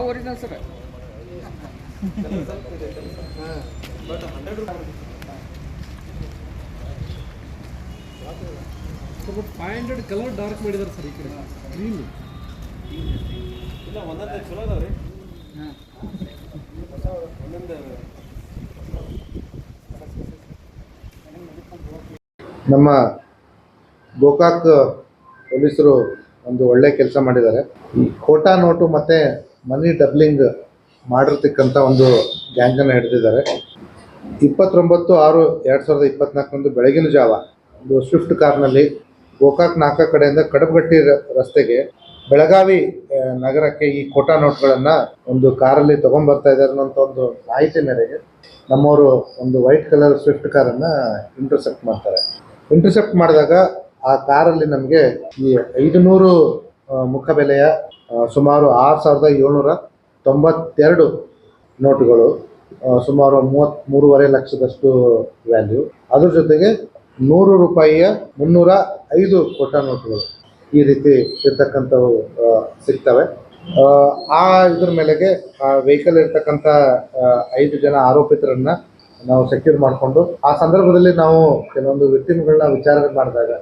ಯಾವ original sir? But 500 colour dark ಮಾಡಿದ್ದಾರೆ sir. ಈ ಕಡೆ ಗ್ರೀನ್ ಇಲ್ಲ, ಒಂದೊಂದೇ ಚಲೋ ಅದಾವ ರೀ. ನಮ್ಮ ಗೋಕಾಕ್ ಪೊಲೀಸರು ಒಂದು ಒಳ್ಳೆ ಕೆಲಸ ಮಾಡಿದ್ದಾರೆ. ಈ ಖೋಟಾ ನೋಟು ಮತ್ತು ಮನಿ ಡಬ್ಲಿಂಗ್ ಮಾಡಿರ್ತಕ್ಕಂಥ ಒಂದು ಗ್ಯಾಂಗನ್ನು ಹಿಡಿದಿದ್ದಾರೆ. 29/6/2024 ಬೆಳಗಿನ ಜಾವ ಒಂದು ಸ್ವಿಫ್ಟ್ ಕಾರ್ನಲ್ಲಿ ಗೋಕಾಕ್ ನಾಕ ಕಡೆಯಿಂದ ಕಡಬಗಟ್ಟಿ ರಸ್ತೆಗೆ ಬೆಳಗಾವಿ ನಗರಕ್ಕೆ ಈ ಖೋಟಾ ನೋಟ್ಗಳನ್ನು ಒಂದು ಕಾರಲ್ಲಿ ತೊಗೊಂಡ್ಬರ್ತಾ ಇದ್ದಾರೆ ಅನ್ನೋಂಥ ಒಂದು ಮಾಹಿತಿ ಮೇರೆಗೆ ನಮ್ಮವರು ಒಂದು ವೈಟ್ ಕಲರ್ ಸ್ವಿಫ್ಟ್ ಕಾರನ್ನು ಇಂಟರ್ಸೆಪ್ಟ್ ಮಾಡ್ತಾರೆ. ಇಂಟರ್ಸೆಪ್ಟ್ ಮಾಡಿದಾಗ ಆ ಕಾರಲ್ಲಿ ನಮಗೆ ಈ 500 ಮುಖಬೆಲೆಯ ಸುಮಾರು 6,792 ನೋಟುಗಳು, ಸುಮಾರು 33.5 ಲಕ್ಷದಷ್ಟು ವ್ಯಾಲ್ಯೂ, ಅದ್ರ ಜೊತೆಗೆ 100 ರೂಪಾಯಿಯ 305 ಖೋಟಾ ನೋಟುಗಳು ಈ ರೀತಿ ಇರ್ತಕ್ಕಂಥವು ಸಿಗ್ತವೆ. ಆ ಇದ್ರ ಮೇಲೆಗೆ ಆ ವೆಹಿಕಲ್ ಇರ್ತಕ್ಕಂಥ 5 ಜನ ಆರೋಪಿತರನ್ನ ನಾವು ಸೆಕ್ಯೂರ್ ಮಾಡಿಕೊಂಡು ಆ ಸಂದರ್ಭದಲ್ಲಿ ನಾವು ಕೆಲವೊಂದು ವಿಕ್ಟಿಮ್ಗಳನ್ನ ವಿಚಾರಣೆ ಮಾಡಿದಾಗ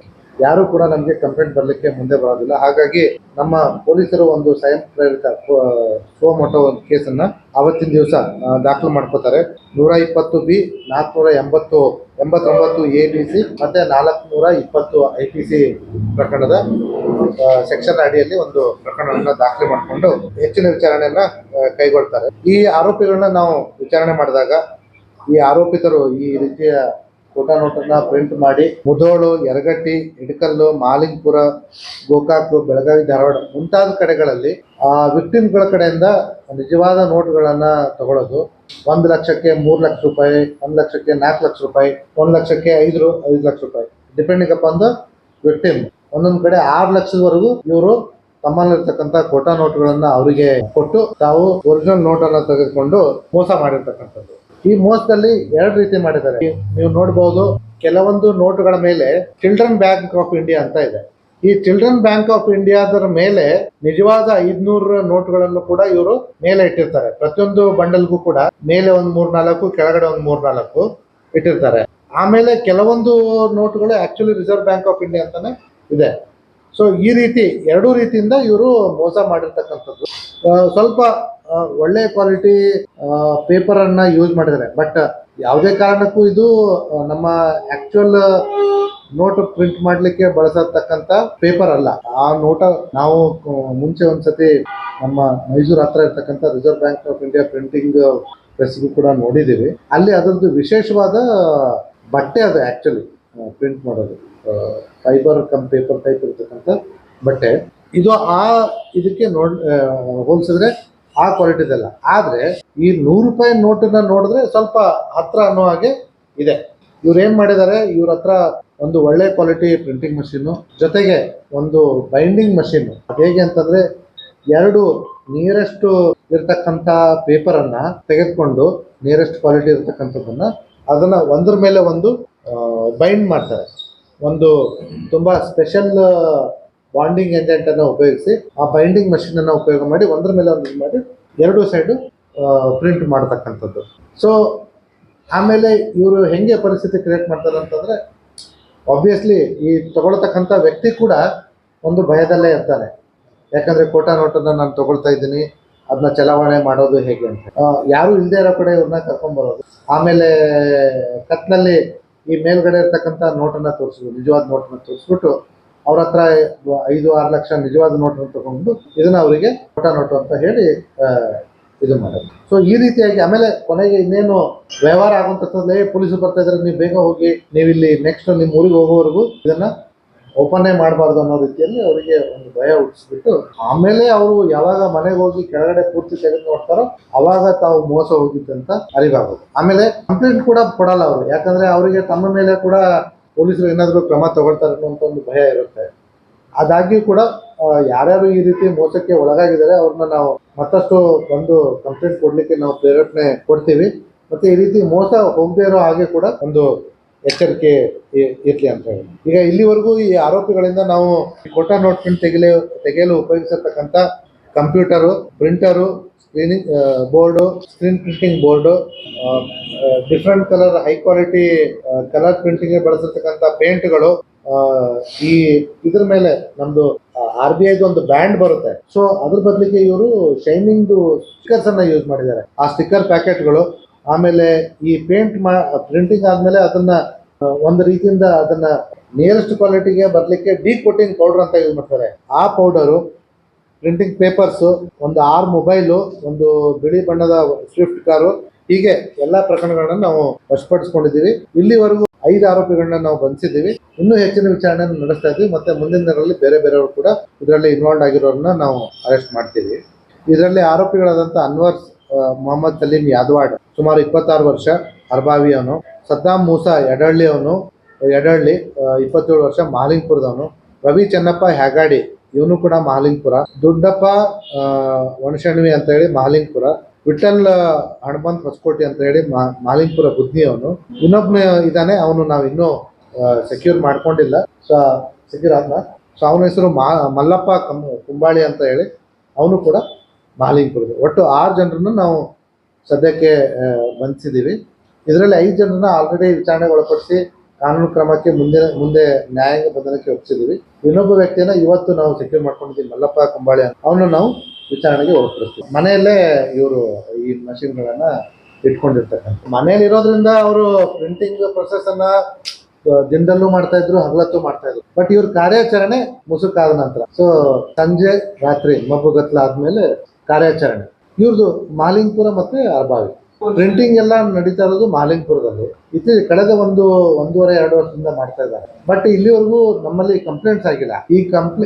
ಯಾರು ಕೂಡ ನಮಗೆ ಕಂಪ್ಲೇಂಟ್ ಬರಲಿಕ್ಕೆ ಮುಂದೆ ಬರೋದಿಲ್ಲ. ಹಾಗಾಗಿ ನಮ್ಮ ಪೊಲೀಸರು ಒಂದು ಸ್ವಯಂ ಪ್ರೇರಿತ ಮೋಟೋ ಒಂದು ಕೇಸನ್ನು ಆವತ್ತಿನ ದಿವಸ ದಾಖಲು ಮಾಡ್ಕೋತಾರೆ. 120B 489 ABC ಮತ್ತು 420 IPC ಪ್ರಕರಣದ ಸೆಕ್ಷನ್ ಅಡಿಯಲ್ಲಿ ಒಂದು ಪ್ರಕರಣವನ್ನು ದಾಖಲೆ ಮಾಡಿಕೊಂಡು ಹೆಚ್ಚಿನ ವಿಚಾರಣೆಯನ್ನ ಕೈಗೊಳ್ತಾರೆ. ಈ ಆರೋಪಿಗಳನ್ನ ನಾವು ವಿಚಾರಣೆ ಮಾಡಿದಾಗ ಈ ಆರೋಪಿತರು ಈ ರೀತಿಯ ಖೋಟಾ ನೋಟನ್ನ ಪ್ರಿಂಟ್ ಮಾಡಿ ಮುಧೋಳು, ಯರಗಟ್ಟಿ, ಇಡಕಲ್ಲು, ಮಾಲಿಂಗ್ಪುರ, ಗೋಕಾಕ್, ಬೆಳಗಾವಿ, ಧಾರವಾಡ ಮುಂತಾದ ಕಡೆಗಳಲ್ಲಿ ಆ ವಿಕ್ಟಿಮ್ಗಳ ಕಡೆಯಿಂದ ನಿಜವಾದ ನೋಟುಗಳನ್ನ ತಗೊಳ್ಳೋದು. 1 ಲಕ್ಷಕ್ಕೆ 3 ಲಕ್ಷ ರೂಪಾಯಿ, 1 ಲಕ್ಷಕ್ಕೆ 4 ಲಕ್ಷ ರೂಪಾಯಿ, 1 ಲಕ್ಷಕ್ಕೆ 5 ಲಕ್ಷ ರೂಪಾಯಿ ಡಿಪೆಂಡಿಂಗ್ ಅಪಾನ್ ದ ವಿಕ್ಟಿಮ್. ಒಂದೊಂದು ಕಡೆ 6 ಲಕ್ಷದವರೆಗೂ ಇವರು ತಮ್ಮಲ್ಲಿರ್ತಕ್ಕಂಥ ಖೋಟಾ ನೋಟುಗಳನ್ನ ಅವರಿಗೆ ಕೊಟ್ಟು ತಾವು ಒರಿಜಿನಲ್ ನೋಟನ್ನು ತೆಗೆದುಕೊಂಡು ಮೋಸ ಮಾಡಿರ್ತಕ್ಕಂಥದ್ದು. ಈ ಮೋಸದಲ್ಲಿ 2 ರೀತಿ ಮಾಡಿದ್ದಾರೆ. ನೀವು ನೋಡಬಹುದು, ಕೆಲವೊಂದು ನೋಟುಗಳ ಮೇಲೆ ಚಿಲ್ಡ್ರನ್ ಬ್ಯಾಂಕ್ ಆಫ್ ಇಂಡಿಯಾ ಅಂತ ಇದೆ. ಈ ಚಿಲ್ಡ್ರನ್ ಬ್ಯಾಂಕ್ ಆಫ್ ಇಂಡಿಯಾದರ ಮೇಲೆ ನಿಜವಾದ 500 ನೋಟುಗಳನ್ನು ಕೂಡ ಇವರು ಮೇಲೆ ಇಟ್ಟಿರ್ತಾರೆ. ಪ್ರತಿಯೊಂದು ಬಂಡಲ್ಗೂ ಕೂಡ ಮೇಲೆ ಒಂದು 3-4, ಕೆಳಗಡೆ ಒಂದು 3-4 ಇಟ್ಟಿರ್ತಾರೆ. ಆಮೇಲೆ ಕೆಲವೊಂದು ನೋಟುಗಳು actually reserve bank of India ಅಂತಾನೆ ಇದೆ. ಸೊ ಈ ರೀತಿ 2 ರೀತಿಯಿಂದ ಇವರು ಮೋಸ ಮಾಡಿರ್ತಕ್ಕಂಥದ್ದು. ಸ್ವಲ್ಪ ಒಳ್ಳೆ ಕ್ವಾಲಿಟಿ ಪೇಪರನ್ನು ಯೂಸ್ ಮಾಡಿದ್ದಾರೆ. ಬಟ್ ಯಾವುದೇ ಕಾರಣಕ್ಕೂ ಇದು ನಮ್ಮ ಆ್ಯಕ್ಚುಯಲ್ ನೋಟ್ ಪ್ರಿಂಟ್ ಮಾಡಲಿಕ್ಕೆ ಬಳಸತಕ್ಕಂಥ ಪೇಪರ್ ಅಲ್ಲ. ಆ ನೋಟ ನಾವು ಮುಂಚೆ ಒಂದ್ಸತಿ ನಮ್ಮ ಮೈಸೂರು ಹತ್ರ ಇರ್ತಕ್ಕಂಥ reserve bank of India printing ಪ್ರೆಸ್ಗೂ ಕೂಡ ನೋಡಿದ್ದೀವಿ. ಅಲ್ಲಿ ಅದರದ್ದು ವಿಶೇಷವಾದ ಬಟ್ಟೆ ಅದು ಆ್ಯಕ್ಚುಲಿ ಪ್ರಿಂಟ್ ಮಾಡೋದು ಫೈಬರ್ ಕಮ್ ಪೇಪರ್ ಟೈಪ್ ಇರ್ತಕ್ಕಂಥ ಬಟ್ಟೆ. ಇದು ಇದಕ್ಕೆ ಹೋಲಿಸಿದ್ರೆ ಆ ಕ್ವಾಲಿಟಿದಲ್ಲ. ಆದರೆ ಈ 100 ರೂಪಾಯಿ ನೋಟನ್ನ ನೋಡಿದ್ರೆ ಸ್ವಲ್ಪ ಹತ್ರ ಅನ್ನೋ ಹಾಗೆ ಇದೆ. ಇವ್ರು ಏನು ಮಾಡಿದ್ದಾರೆ, ಇವ್ರ ಹತ್ರ ಒಂದು ಒಳ್ಳೆ ಕ್ವಾಲಿಟಿ ಪ್ರಿಂಟಿಂಗ್ ಮಷೀನು ಜೊತೆಗೆ ಒಂದು ಬೈಂಡಿಂಗ್ ಮಷೀನು. ಹೇಗೆ ಅಂತಂದರೆ 2 ನಿಯರೆಸ್ಟ್ ಇರ್ತಕ್ಕಂಥ ಪೇಪರನ್ನು ತೆಗೆದುಕೊಂಡು ನಿಯರೆಸ್ಟ್ ಕ್ವಾಲಿಟಿ ಇರ್ತಕ್ಕಂಥದ್ದನ್ನು ಅದನ್ನು ಒಂದ್ರ ಮೇಲೆ ಒಂದು ಬೈಂಡ್ ಮಾಡ್ತಾರೆ. ಒಂದು ತುಂಬ ಸ್ಪೆಷಲ್ ಬಾಂಡಿಂಗ್ ಏಜೆಂಟನ್ನು ಉಪಯೋಗಿಸಿ ಆ ಬೈಂಡಿಂಗ್ ಮಷೀನನ್ನು ಉಪಯೋಗ ಮಾಡಿ ಒಂದ್ರ ಮೇಲೆ ಒಂದು ಮಾಡಿ 2 ಸೈಡು ಪ್ರಿಂಟ್ ಮಾಡ್ತಕ್ಕಂಥದ್ದು. ಸೊ ಆಮೇಲೆ ಇವರು ಹೆಂಗೆ ಪರಿಸ್ಥಿತಿ ಕ್ರಿಯೇಟ್ ಮಾಡ್ತಾರೆ ಅಂತಂದರೆ, ಆಬ್ವಿಯಸ್ಲಿ ಈ ತಗೊಳ್ತಕ್ಕಂಥ ವ್ಯಕ್ತಿ ಕೂಡ ಒಂದು ಭಯದಲ್ಲೇ ಇರ್ತಾನೆ. ಯಾಕಂದರೆ ಖೋಟಾ ನೋಟನ್ನು ನಾನು ತೊಗೊಳ್ತಾ ಇದ್ದೀನಿ, ಅದನ್ನ ಚಲಾವಣೆ ಮಾಡೋದು ಹೇಗೆ ಅಂತ. ಯಾರೂ ಇಲ್ಲದೆ ಇರೋ ಕಡೆ ಇವ್ರನ್ನ ಕರ್ಕೊಂಬರೋದು. ಆಮೇಲೆ ಕತ್ನಲ್ಲಿ ಈ ಮೇಲ್ಗಡೆ ಇರ್ತಕ್ಕಂಥ ನೋಟನ್ನು ತೋರಿಸೋದು, ನಿಜವಾದ ನೋಟನ್ನು ತೋರಿಸ್ಬಿಟ್ಟು ಅವ್ರ ಹತ್ರ 5-6 ಲಕ್ಷ ನಿಜವಾದ ನೋಟನ್ನು ತಗೊಂಡು ಇದನ್ನ ಅವರಿಗೆ ಖೋಟಾ ನೋಟು ಅಂತ ಹೇಳಿ ಇದು ಮಾಡೋದು. ಸೊ ಈ ರೀತಿಯಾಗಿ ಆಮೇಲೆ ಕೊನೆಗೆ ಇನ್ನೇನು ವ್ಯವಹಾರ ಆಗುವಂಥದ್ದೇ ಪೊಲೀಸರು ಬರ್ತಾ ಇದ್ದಾರೆ, ನೀವು ಬೇಗ ಹೋಗಿ, ನೀವು ಇಲ್ಲಿ ನೆಕ್ಸ್ಟ್ ನಿಮ್ಮ ಊರಿಗೆ ಹೋಗೋವರೆಗೂ ಇದನ್ನ ಓಪನ್ನೇ ಮಾಡಬಾರ್ದು ಅನ್ನೋ ರೀತಿಯಲ್ಲಿ ಅವರಿಗೆ ಒಂದು ಭಯ ಹುಟ್ಟಿಸ್ಬಿಟ್ಟು ಆಮೇಲೆ ಅವರು ಯಾವಾಗ ಮನೆಗೆ ಹೋಗಿ ಕೆಳಗಡೆ ಪೂರ್ತಿ ತೆಗೆದು ನೋಡ್ತಾರೋ ಅವಾಗ ತಾವು ಮೋಸ ಹೋಗಿದ್ದಂತ ಅರಿವಾಗೋದು. ಆಮೇಲೆ ಕಂಪ್ಲೇಂಟ್ ಕೂಡ ಕೊಡಲ್ಲ ಅವರು, ಯಾಕಂದ್ರೆ ಅವರಿಗೆ ತಮ್ಮ ಮೇಲೆ ಕೂಡ ಪೊಲೀಸರು ಏನಾದರೂ ಕ್ರಮ ತಗೊಳ್ತಾರೆ ಅನ್ನೋಂಥ ಒಂದು ಭಯ ಇರುತ್ತೆ. ಆದಾಗ್ಯೂ ಕೂಡ ಯಾರ್ಯಾರು ಈ ರೀತಿ ಮೋಸಕ್ಕೆ ಒಳಗಾಗಿದ್ದಾರೆ ಅವ್ರನ್ನ ನಾವು ಮತ್ತಷ್ಟು ಒಂದು ಕಂಪ್ಲೇಂಟ್ ಕೊಡ್ಲಿಕ್ಕೆ ನಾವು ಪ್ರೇರೇಪಣೆ ಕೊಡ್ತೀವಿ. ಮತ್ತೆ ಈ ರೀತಿ ಮೋಸ ಹೋಗದೇ ಇರೋ ಹಾಗೆ ಕೂಡ ಒಂದು ಎಚ್ಚರಿಕೆ ಇರಲಿ ಅಂತ ಹೇಳಿ. ಈಗ ಇಲ್ಲಿವರೆಗೂ ಈ ಆರೋಪಿಗಳಿಂದ ನಾವು ಖೋಟಾ ನೋಟ್ ಪ್ರಿಂಟ್ ತೆಗೆಯಲು ಉಪಯೋಗಿಸಿರ್ತಕ್ಕಂಥ computer, printer, screening board, screen printing board, different colour high quality colour printing ಬಳಸಿರ್ತಕ್ಕಂಥ ಪೇಂಟ್ಗಳು, ಈ ಇದ್ರ ಮೇಲೆ ನಮ್ದು RBI ಒಂದು ಬ್ಯಾಂಡ್ ಬರುತ್ತೆ. ಸೊ ಅದ್ರ ಬದಲಿಗೆ ಇವರು ಶೈನಿಂಗ್ ಸ್ಟಿಕ್ಕರ್ಸ್ ಅನ್ನ ಯೂಸ್ ಮಾಡಿದ್ದಾರೆ. ಆ ಸ್ಟಿಕ್ಕರ್ ಪ್ಯಾಕೆಟ್ಗಳು, ಆಮೇಲೆ ಈ ಪ್ರಿಂಟಿಂಗ್ ಆದ್ಮೇಲೆ ಅದನ್ನ ಒಂದು ರೀತಿಯಿಂದ ಅದನ್ನ ನಿಯರೆಸ್ಟ್ ಕ್ವಾಲಿಟಿಗೆ ಬರ್ಲಿಕ್ಕೆ ಡಿಕೋಟಿಂಗ್ ಪೌಡರ್ ಅಂತ ಯೂಸ್ ಮಾಡ್ತಾರೆ. ಆ ಪೌಡರು, ಪ್ರಿಂಟಿಂಗ್ ಪೇಪರ್ಸು, ಒಂದು 6 ಮೊಬೈಲು, ಒಂದು ಬಿಳಿ ಬಣ್ಣದ ಸ್ವಿಫ್ಟ್ ಕಾರು, ಹೀಗೆ ಎಲ್ಲ ಪ್ರಕರಣಗಳನ್ನ ನಾವು ವಶಪಡಿಸ್ಕೊಂಡಿದ್ದೀವಿ. ಇಲ್ಲಿವರೆಗೂ 5 ಆರೋಪಿಗಳನ್ನ ನಾವು ಬಂಧಿಸಿದ್ದೀವಿ. ಇನ್ನೂ ಹೆಚ್ಚಿನ ವಿಚಾರಣೆ ನಡೆಸ್ತಾ ಇದ್ವಿ. ಮತ್ತೆ ಮುಂದಿನ ದಿನಗಳಲ್ಲಿ ಬೇರೆ ಬೇರೆಯವರು ಕೂಡ ಇದರಲ್ಲಿ ಇನ್ವಾಲ್ವ್ ಆಗಿರೋರನ್ನ ನಾವು ಅರೆಸ್ಟ್ ಮಾಡ್ತೀವಿ. ಇದರಲ್ಲಿ ಆರೋಪಿಗಳಾದಂಥ ಅನ್ವರ್ ಮೊಹಮ್ಮದ್ ಸಲೀಂ ಯಾದವಾಡ್, ಸುಮಾರು 26 ವರ್ಷ, ಅರ್ಬಾವಿ ಅವನು. ಸದ್ದಾಂ ಮೂಸಾ ಯಡಹಳ್ಳಿ 27 ವರ್ಷ, ಮಹಾಲಿಂಗ್ಪುರದವನು. ರವಿ ಚೆನ್ನಪ್ಪ ಹ್ಯಾಗಾಡಿ, ಇವನು ಕೂಡ ಮಹಾಲಿಂಗ್ಪುರ. ದುಡ್ಡಪ್ಪ ವಣಶಣ್ವಿ ಅಂತ ಹೇಳಿ ಮಹಾಲಿಂಗ್ಪುರ. ವಿಠಲ್ ಹಣಮಂತ್ ಹೊಸಕೋಟೆ ಅಂತ ಹೇಳಿ ಮಹಾಲಿಂಗ್ಪುರ ಬುದ್ಧಿ ಅವನು. ಇನ್ನೊಬ್ಬ ಇದ್ದಾನೆ, ಅವನು ನಾವು ಇನ್ನೂ ಸೆಕ್ಯೂರ್ ಮಾಡ್ಕೊಂಡಿಲ್ಲ. ಸೆಕ್ಯೂರ್ ಆದ್ನ. ಸೊ ಅವನ ಹೆಸರು ಮಲ್ಲಪ್ಪ ಕುಂಬಾಳಿ ಅಂತ ಹೇಳಿ, ಅವನು ಕೂಡ ಮಹಾಲಿಂಗ್ಪುರದ. ಒಟ್ಟು 6 ಜನರನ್ನು ನಾವು ಸದ್ಯಕ್ಕೆ ಬಂಧಿಸಿದ್ದೀವಿ. ಇದರಲ್ಲಿ 5 ಜನರನ್ನ ಆಲ್ರೆಡಿ ವಿಚಾರಣೆಗೆ ಒಳಪಡಿಸಿ ಕಾನೂನು ಕ್ರಮಕ್ಕೆ ಮುಂದೆ ನ್ಯಾಯಾಂಗ ಬಂಧನಕ್ಕೆ ಒಪ್ಪಿಸಿದ್ದೀವಿ. ಇನ್ನೊಬ್ಬ ವ್ಯಕ್ತಿಯನ್ನ ಇವತ್ತು ನಾವು ಸೆಕ್ಯೂರ್ ಮಾಡ್ಕೊಂಡಿದ್ದೀವಿ, ಮಲ್ಲಪ್ಪ ಕುಂಬಾಳಿ. ಅವನು ನಾವು ವಿಚಾರಣೆಗೆ ಒಳಪಡಿಸ್ತೀವಿ. ಮನೆಯಲ್ಲೇ ಇವರು ಈ ಮಷಿನ್ಗಳನ್ನ ಇಟ್ಕೊಂಡಿರ್ತಕ್ಕಂಥ. ಮನೇಲಿ ಇರೋದ್ರಿಂದ ಅವರು ಪ್ರಿಂಟಿಂಗ್ ಪ್ರೊಸೆಸ್ ಅನ್ನ ದಿನದಲ್ಲೂ ಮಾಡ್ತಾ ಇದ್ರು, ಹಗಲತ್ತೂ ಮಾಡ್ತಾ ಇದ್ರು. ಬಟ್ ಇವ್ರ ಕಾರ್ಯಾಚರಣೆ ಮುಸುಕಾದ ನಂತರ, ಸೊ ಸಂಜೆ ರಾತ್ರಿ ಮಬ್ಬುಗತ್ಲಾದ್ಮೇಲೆ ಕಾರ್ಯಾಚರಣೆ. ಇವ್ರದ್ದು ಮಹಾಲಿಂಗ್ಪುರ ಮತ್ತೆ ಅರ್ಬಾವಿ. ಪ್ರಿಂಟಿಂಗ್ ಎಲ್ಲ ನಡೀತಾ ಇರೋದು ಮಹಾಲಿಂಗ್ಪುರದಲ್ಲಿ. ಕಳೆದ 1.5-2 ವರ್ಷದಿಂದ ಮಾಡ್ತಾ ಇದ್ದಾರೆ. ಬಟ್ ಇಲ್ಲಿವರೆಗೂ ನಮ್ಮಲ್ಲಿ ಕಂಪ್ಲೇಂಟ್ಸ್ ಆಗಿಲ್ಲ.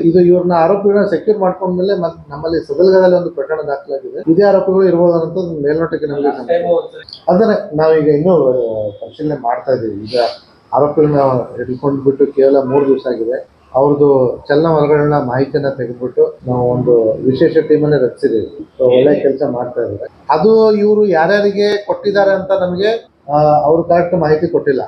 ಇದು ಇವ್ರನ್ನ ಆರೋಪಿಗಳನ್ನ ಸೆಕ್ಯೂರ್ ಮಾಡ್ಕೊಂಡ್ಮೇಲೆ ನಮ್ಮಲ್ಲಿ ಸದಲ್ಗದಲ್ಲಿ ಒಂದು ಪ್ರಕರಣ ದಾಖಲಾಗಿದೆ. ಇದೇ ಆರೋಪಿಗಳು ಇರ್ಬೋದು ಅಂತ ಮೇಲ್ನೋಟಕ್ಕೆ ನಮಗೆ ಅದನ್ನೇ ನಾವೀಗ ಇನ್ನೂ ಪರಿಶೀಲನೆ ಮಾಡ್ತಾ ಇದ್ದೀವಿ. ಈಗ ಆರೋಪಿಗಳನ್ನ ಹಿಡ್ಕೊಂಡು ಬಿಟ್ಟು ಕೇವಲ 3 ದಿವಸ ಆಗಿದೆ. ಅವ್ರದ್ದು ಚಲನವಲನಗಳನ್ನ ಮಾಹಿತಿಯನ್ನ ತೆಗೆದುಬಿಟ್ಟು ನಾವು ಒಂದು ವಿಶೇಷ ಟೀಮನ್ನೇ ರಚಿಸಿದ್ದೀವಿ. ಒಳ್ಳೆ ಕೆಲಸ ಮಾಡ್ತಾ ಇದ್ದಾರೆ. ಅದು ಇವರು ಯಾರ್ಯಾರಿಗೆ ಕೊಟ್ಟಿದ್ದಾರೆ ಅಂತ ನಮಗೆ ಅವರು ಕರೆಕ್ಟ್ ಮಾಹಿತಿ ಕೊಟ್ಟಿಲ್ಲ.